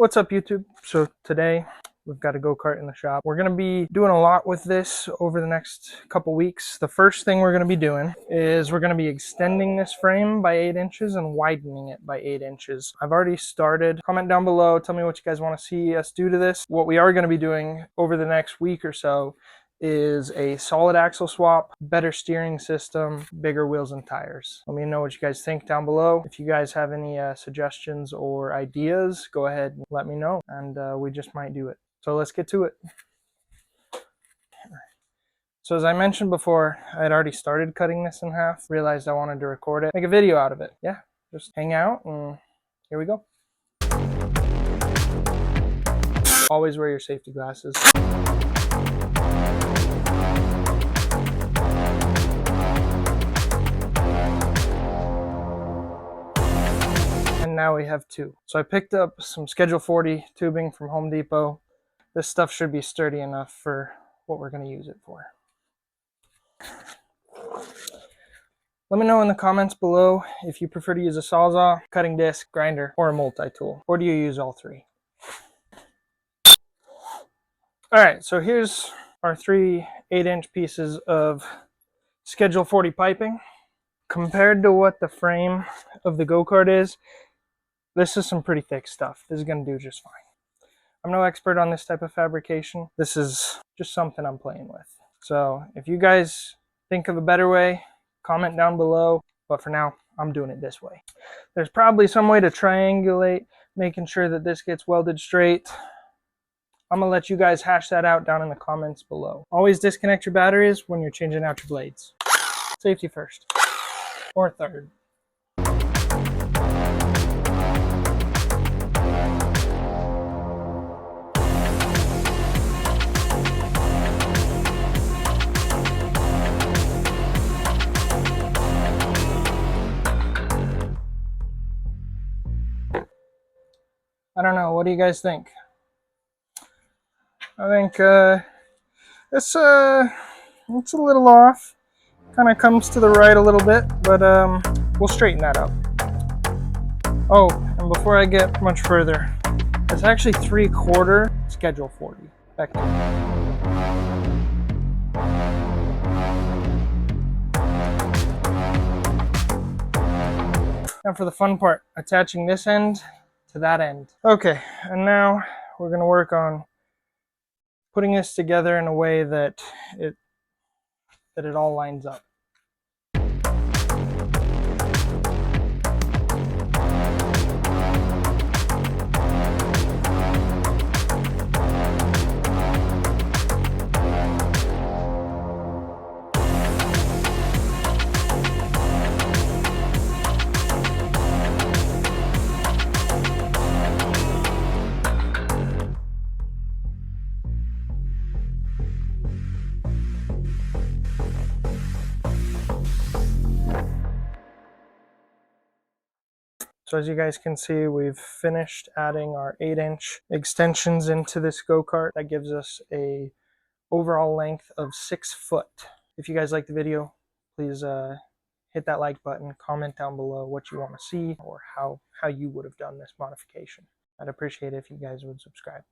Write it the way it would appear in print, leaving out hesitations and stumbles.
What's up, YouTube? So today we've got a go-kart in the shop. We're going to be doing a lot with this over the next couple weeks. The first thing we're going to be doing is we're going to be extending this frame by 8 inches and widening it by 8 inches. I've already started. Comment down below. Tell me what you guys want to see us do to this. What we are going to be doing over the next week or so is a solid axle swap, better steering system, bigger wheels and tires. Let me know what you guys think down below. If you guys have any suggestions or ideas, go ahead and let me know, and we just might do it. So let's get to it. So as I mentioned before, I had already started cutting this in half, realized I wanted to record it, make a video out of it. Yeah, just hang out and here we go. Always wear your safety glasses. And now we have two. So I picked up some Schedule 40 tubing from Home Depot. This stuff should be sturdy enough for what we're going to use it for. Let me know in the comments below if you prefer to use a sawzall, cutting disc, grinder, or a multi-tool. Or do you use all three? Alright, so here's our 3 8-inch pieces of Schedule 40 piping. Compared to what the frame of the go-kart is, this is some pretty thick stuff. This is going to do just fine. I'm no expert on this type of fabrication. This is just something I'm playing with. So if you guys think of a better way, comment down below. But for now, I'm doing it this way. There's probably some way to triangulate, making sure that this gets welded straight. I'm going to let you guys hash that out down in the comments below. Always disconnect your batteries when you're changing out your blades. Safety first. Or third. I don't know, what do you guys think? I think it's a little off. Kind of comes to the right a little bit, but we'll straighten that up. Oh, and before I get much further, it's actually 3/4 Schedule 40. Back to you. Now for the fun part, attaching this end to that end. Okay, and now we're going to work on putting this together in a way that it all lines up. So as you guys can see, we've finished adding our 8-inch extensions into this go-kart. That gives us a overall length of 6 foot. If you guys like the video, please hit that like button, comment down below what you want to see or how you would have done this modification. I'd appreciate it if you guys would subscribe.